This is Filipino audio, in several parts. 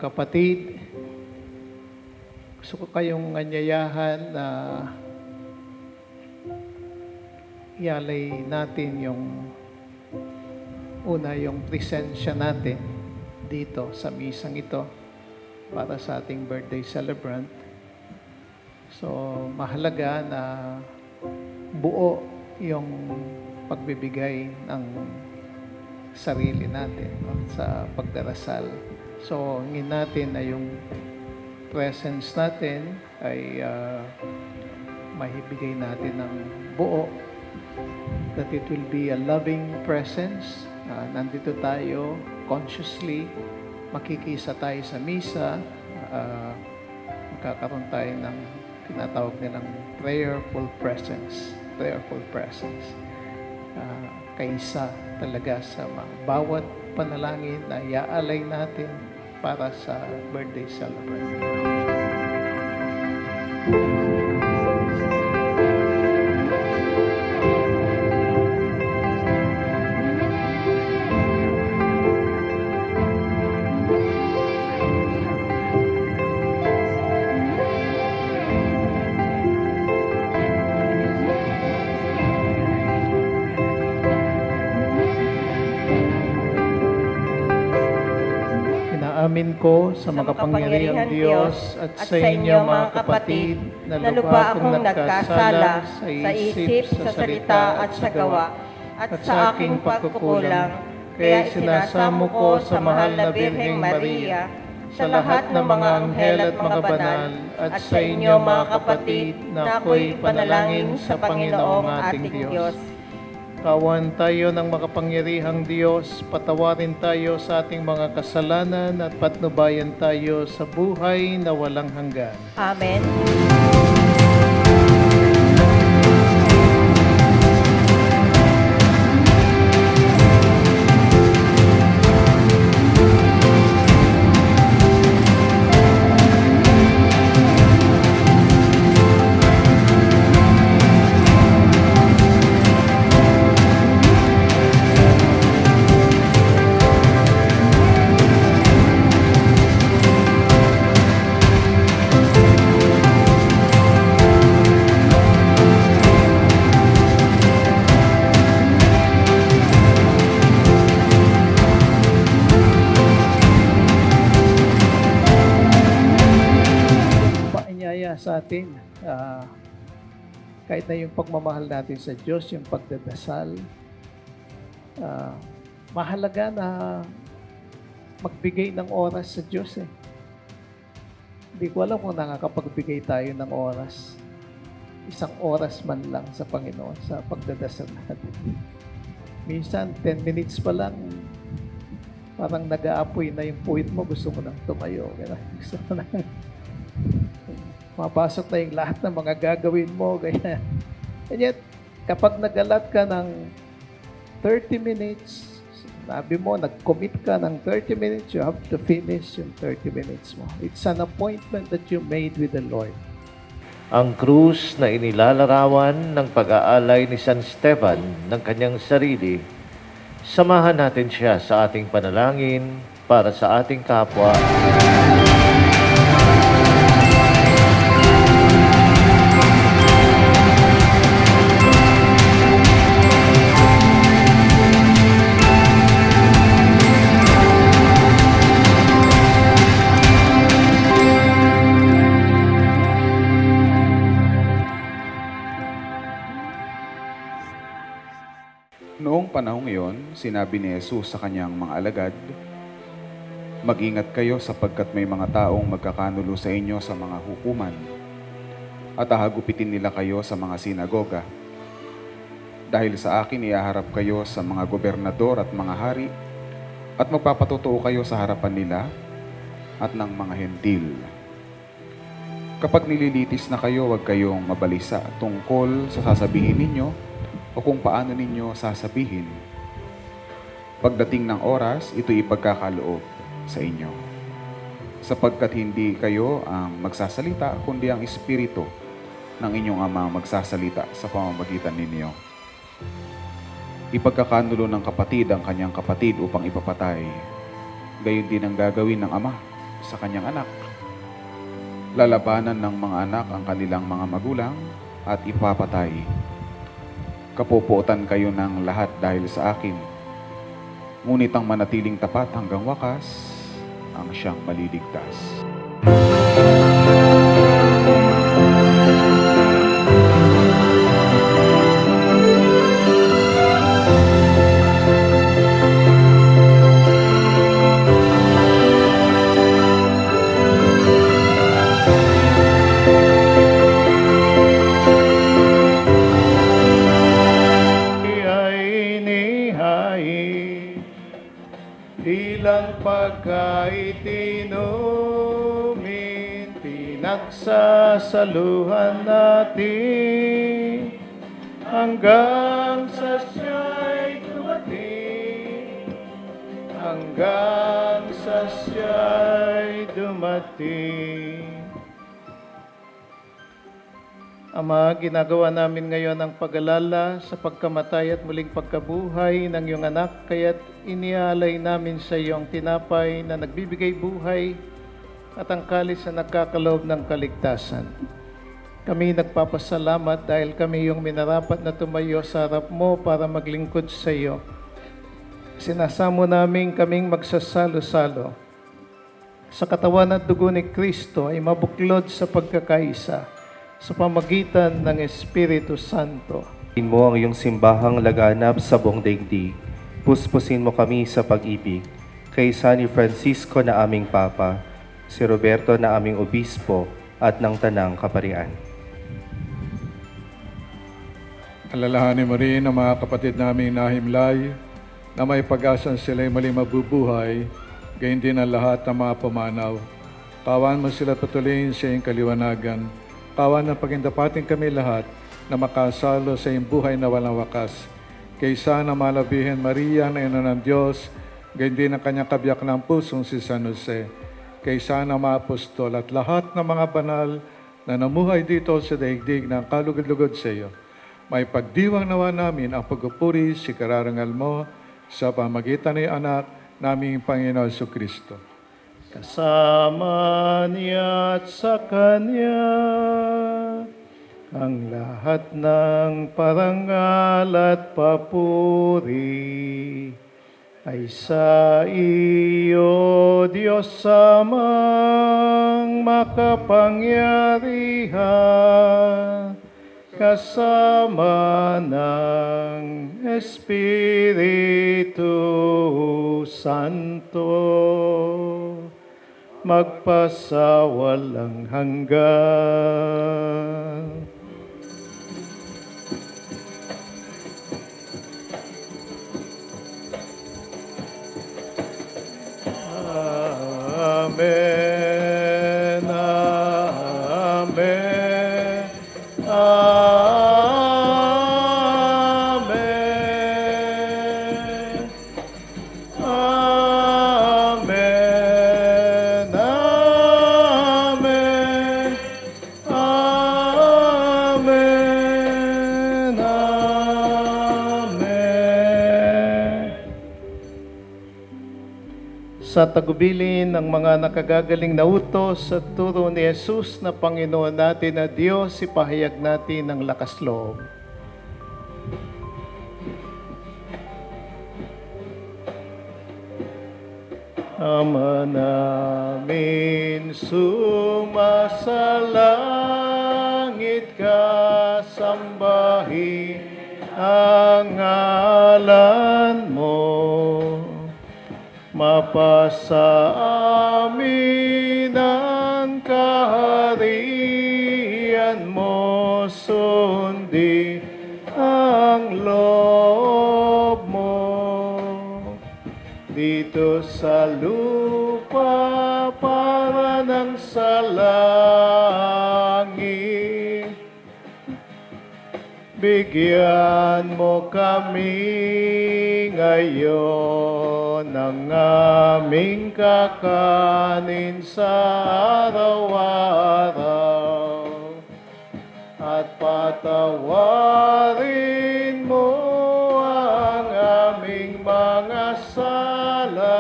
kapatid, gusto ko kayong anyayahan na ialay natin yung yung presensya natin dito sa misang ito para sa ating birthday celebrant. So, mahalaga na buo yung pagbibigay ng sarili natin sa pagdarasal. So, hingin natin na yung presence natin ay mahibigay natin ng buo, that it will be a loving presence. Nandito tayo consciously, makikisa tayo sa misa, magkakaroon tayo ng tinatawag nilang prayerful presence. Kaisa talaga sa bawat panalangin na iaalay natin para sa birthday celebration. Amin ko sa makapangyarihang Diyos at sa inyo mga kapatid na lubha akong nagkasala sa isip, sa salita at sa gawa at sa aking pagkukulang. Kaya sinasamo ko sa mahal na Birheng Maria, sa lahat ng mga anghel at mga banal, at sa inyo mga kapatid na ako'y panalangin sa Panginoong ating Diyos. Kawan tayo ng makapangyarihang Diyos, patawarin tayo sa ating mga kasalanan at patnubayan tayo sa buhay na walang hanggan. Amen. Sa atin, kahit na yung pagmamahal natin sa Diyos, yung pagdadasal, mahalaga na magbigay ng oras sa Diyos eh. Hindi ko alam kung nakakapagbigay tayo ng oras, isang oras man lang sa Panginoon sa pagdadasal natin. Minsan 10 minutes pa lang, parang nag-aapoy na yung puwit mo, gusto mo nang tumayo, gusto mo nang mapasok na yung lahat ng mga gagawin mo. Kaya, and yet, kapag nagalat ka ng 30 minutes, sabi mo, nag-commit ka ng 30 minutes, you have to finish yung 30 minutes mo. It's an appointment that you made with the Lord. Ang krus na inilalarawan ng pag-aalay ni San Esteban ng kanyang sarili, samahan natin siya sa ating panalangin para sa ating kapwa. Noong panahong iyon, sinabi ni Jesus sa kanyang mga alagad, "Mag-ingat kayo sapagkat may mga taong magkakanulo sa inyo sa mga hukuman at hahagupitin nila kayo sa mga sinagoga. Dahil sa akin, iaharap kayo sa mga gobernador at mga hari at magpapatotoo kayo sa harapan nila at ng mga hentil. Kapag nililitis na kayo, huwag kayong mabalisa tungkol sa sasabihin ninyo o kung paano ninyo sasabihin. Pagdating ng oras, ito'y ipagkakaloob sa inyo. Sapagkat hindi kayo ang magsasalita, kundi ang Espiritu ng inyong Ama magsasalita sa pamamagitan ninyo. Ipagkakanulo ng kapatid ang kanyang kapatid upang ipapatay. Gayon din ang gagawin ng Ama sa kanyang anak. Lalabanan ng mga anak ang kanilang mga magulang at ipapatay. Kapupuotan kayo ng lahat dahil sa akin. Ngunit ang manatiling tapat hanggang wakas, ang siyang maliligtas. Ay inihain bilang pagkain inumin, pinagsasaluhan natin hanggang sa siya'y dumating, hanggang sa siya'y dumating. Ama, ginagawa namin ngayon ang pag-alala sa pagkamatay at muling pagkabuhay ng iyong anak, kaya't inialay namin sa iyo ang tinapay na nagbibigay buhay at ang kalis na nagkakaloob ng kaligtasan. Kami nagpapasalamat dahil kami yung minarapat na tumayo sa harap mo para maglingkod sa iyo. Sinasamo namin kaming magsasalo-salo sa katawan at dugo ni Kristo ay mabuklod sa pagkakaisa sa pamagitan ng Espiritu Santo. Puspin mo ang iyong simbahang laganap sa buong daigdig. Puspusin mo kami sa pag-ibig. Kay San Francisco na aming Papa, si Roberto na aming Obispo, at ng Tanang Kaparian. Alalahanin mo rin ang mga kapatid naming nahimlay na may pag-asang sila'y mali mabubuhay, gayon din ang lahat ng mga pumanaw. Kawan mo sila patuloyin sa iyong kaliwanagan. Kawan ng pagindapating kami lahat na makasalo sa iyong buhay na walang wakas. Kaysa na malabihin Maria na ina ng Diyos, gayon din ang kanyang kabiyak ng pusong si San Jose. Kaysa na mga apostol at lahat ng mga banal na namuhay dito sa daigdig ng kalugod-lugod sa iyo. May pagdiwang nawa namin ang pagpupuri si kararangal mo sa pamagitan ng anak naming Panginoon Kristo. Kasama niya at sa Kanya ang lahat ng parangal at papuri ay sa iyo, Diyos amang makapangyarihan, kasama ng Espiritu Santo, magpasawalang hanggan. Amen. Amen. Amen. Amen. Amen. Amen. Amen. Sa tagubilin ng mga nakagagaling na utos at turo ni Jesus na Panginoon natin na Diyos, ipahayag natin ang lakas loob. Ama namin, sumasalangit ka, sambahin ang ngalan mo. Mapasa amin ang kaharian mo, sundin ang loob mo. Dito sa lupa para ng sa langit, bigyan mo kami ngayon ng aming kakanin sa araw-araw, at patawarin mo ang aming mga sala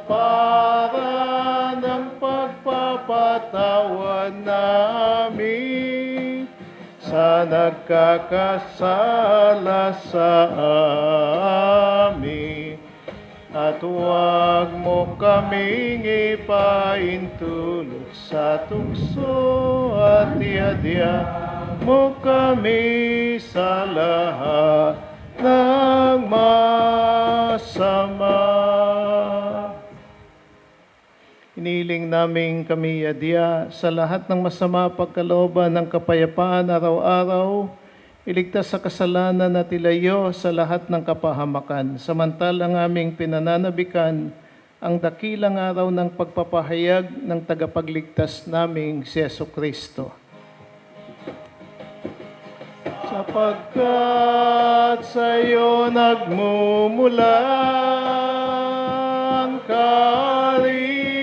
para ng sa nagkakasala sa amin. At huwag mo kaming ipaintulot sa tukso at iadya mo kami sa lahat ng masama. Iniling namin kami adya sa lahat ng masama pagkalooban ng kapayapaan araw-araw, iligtas sa kasalanan at ilayo sa lahat ng kapahamakan, samantalang aming pinananabikan ang dakilang araw ng pagpapahayag ng tagapagligtas naming si Jesucristo. Sapagkat sa iyo nagmumula ang kaharian,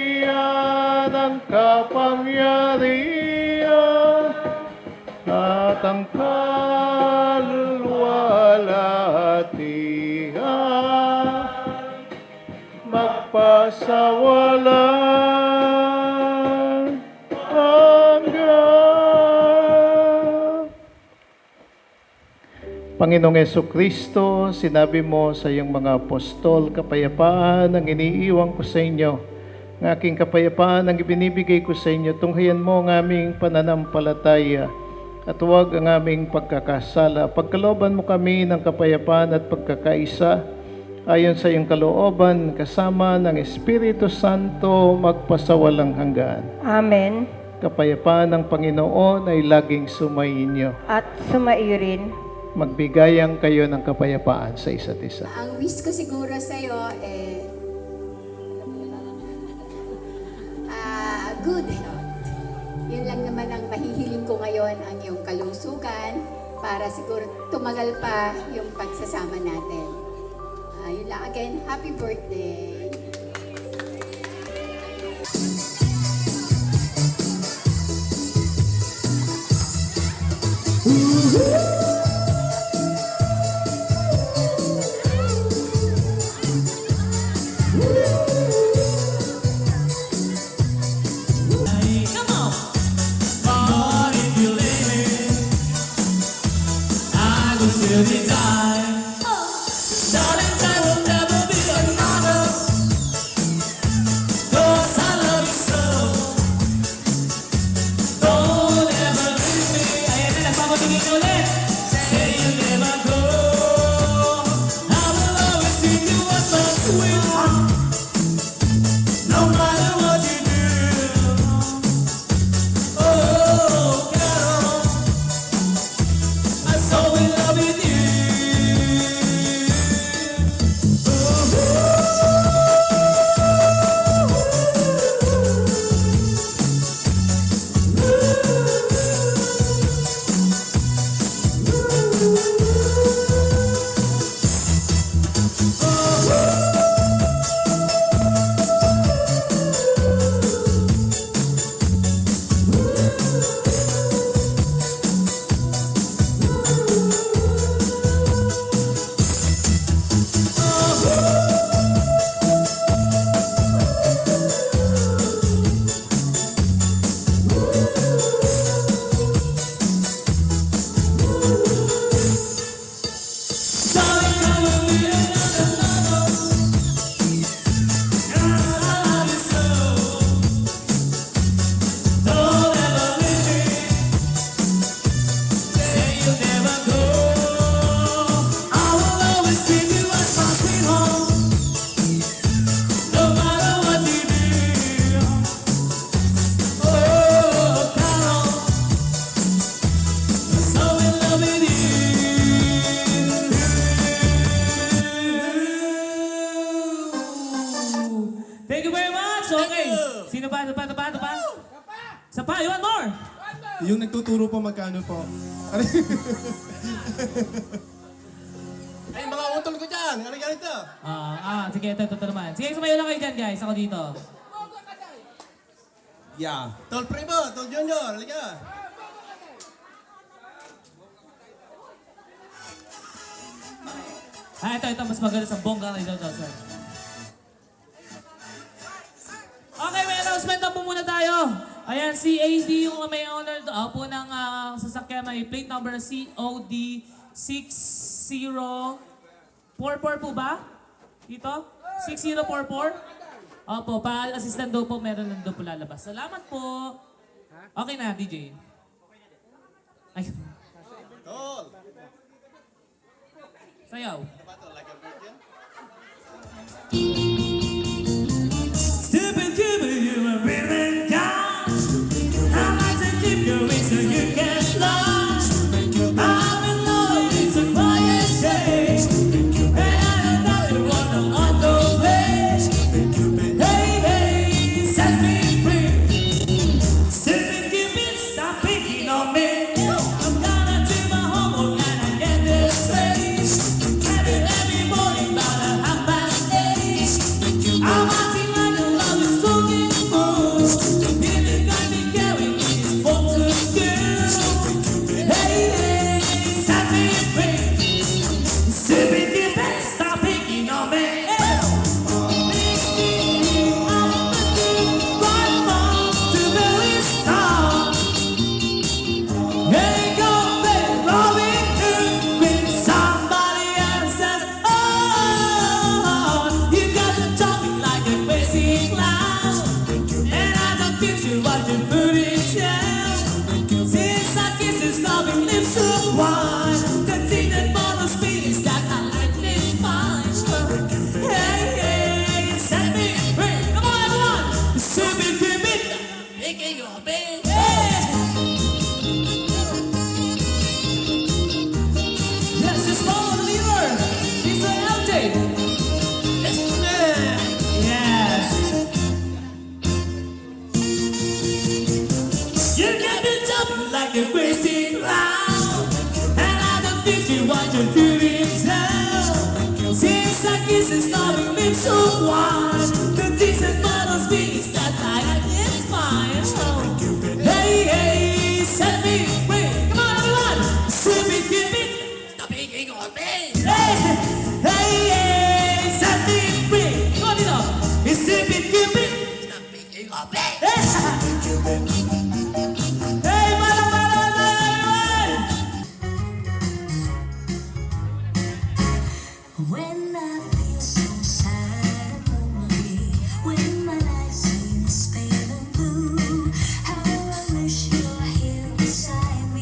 ang kapangyarihan, at ang kalwalhatian, magpasawalan hanggang. Panginoong Jesucristo, sinabi mo sa iyong mga apostol, kapayapaan ang iniiwan ko sa inyo. Ng aking kapayapaan ang ibinibigay ko sa inyo. Tunghayan mo ang aming pananampalataya at huwag ang aming pagkakasala. Pagkalooban mo kami ng kapayapaan at pagkakaisa ayon sa iyong kalooban kasama ng Espiritu Santo magpasawalang hanggan. Amen. Kapayapaan ng Panginoon ay laging sumainyo. At sumaiyo rin. Magbigayan kayo ng kapayapaan sa isa't isa. Ang wish ko siguro sa'yo, good health. Yun lang naman ang mahihiling ko ngayon, ang iyong kalusugan, para siguro tumagal pa yung pagsasama natin. Yun lang. Again, happy birthday! Thank you very much. Okay. Sino pa? Sa pa, you want more? Yung nagtuturo po magkano po? Ay, mga utol ko dyan! Ano ganito? Sige, ito naman. Sige, sumayo lang kayo dyan, guys. Ako dito. Yeah. Tol Primo, Tol Junior, halika! Ito. Mas maganda sa bongga. Ito, sir. Okay, may announcement na po muna tayo. Ayan, si AD yung may honor po ng sasakyan may plate number na COD 6044 po ba? Dito? 6044? Opo, pa-assistant daw po, meron lang daw po lalabas. Salamat po. Okay na, DJ. Ay. Tol! Sayaw. Diba to, like a virgin? Stupid Cuban, you are really down. I like to keep going so you get lost. I'm in love, it's a quiet shade. And I don't know you want no other way. Hey, hey, set me free. Stupid Cuban, stop picking on me. I'm gonna do my homework and I get this face. Every morning about 8:30. I'm acting like a love is talking fool. If you got me going, it's for to school. Hey, hey, set me free. Stupid Cupid, stop picking on me. Right from the very start. Ain't gonna be rolling through with somebody else's. Oh, you got to talk me like a crazy clown, and I don't give you what you put in jail. Since I kiss his loving lips of wine, the thing that bothers me is that I like this fine. Hey, hey, set me free. Come on, everyone. Stupid Cupid, picking your baby. Yes, it's follow the leader. It's an LJ. Yes. You get me jumping like a crazy clown, and I don't think you want to do it now. Since I kiss his loving lips of wine, the things that bothers me is that I like this fine. Hey, hey, set me free. Come on, everyone. Stupid Cupid, stop picking on me. Hey, hey, hey, set me free. Come on, dito. Stupid Cupid, stop picking on me. Hey, para, everyone. When I feel so sad and lonely, when my life seems pale and blue, how I wish you were here beside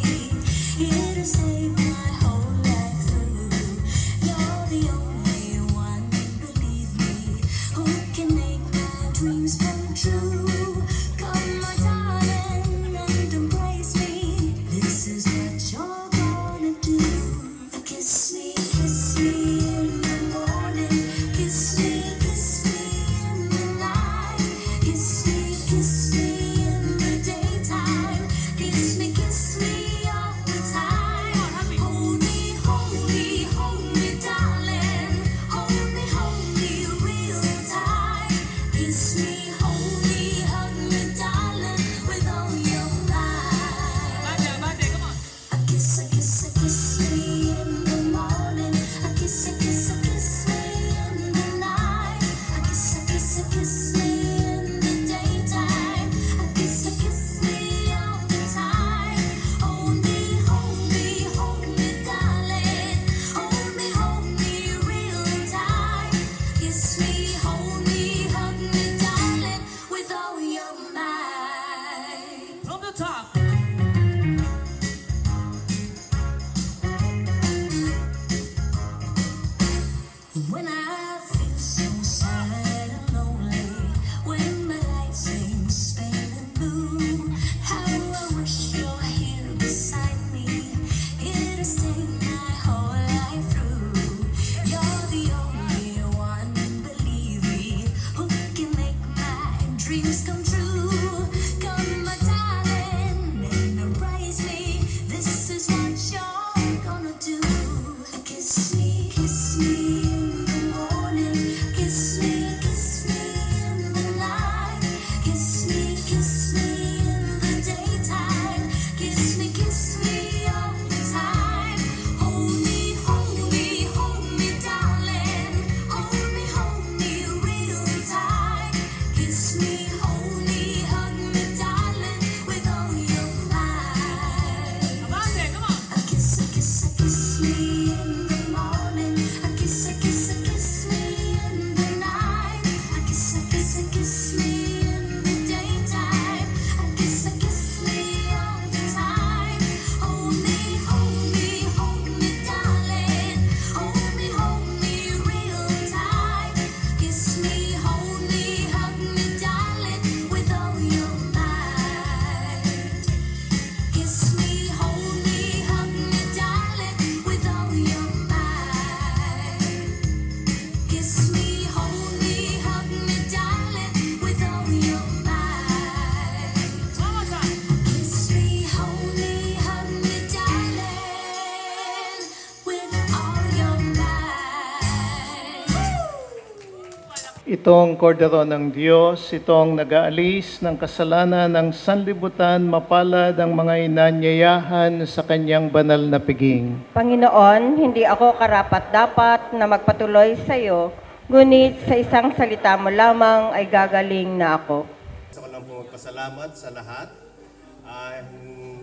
Itong kordero ng Diyos, itong nag-aalis ng kasalanan ng sanlibutan, mapalad ang mga inanyayahan sa kanyang banal na piging. Panginoon, hindi ako karapat-dapat na magpatuloy sa iyo, ngunit sa isang salita mo lamang ay gagaling na ako. Gusto ko lang po magpasalamat sa lahat.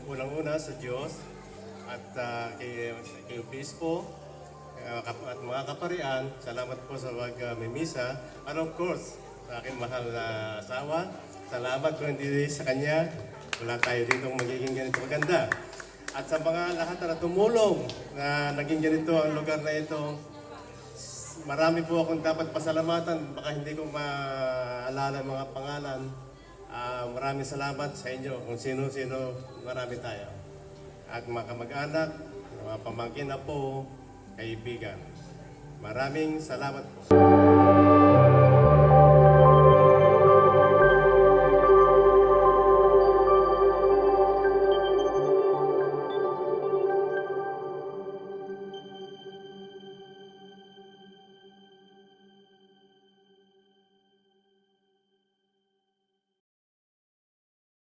Unang-una sa Diyos at kay Obispo at mga kaparian. Salamat po sa pag-mimisa. And of course, sa aking mahal na asawa. Salamat kung hindi sa kanya. Wala tayo dito magiging ganito maganda. At sa mga lahat na tumulong na naging ganito ang lugar na ito, marami po akong dapat pasalamatan. Baka hindi ko maalala mga pangalan. Maraming salamat sa inyo kung sino-sino, marami tayo. At mga kamag-anak, mga pamangkin na po, kaibigan. Maraming salamat po.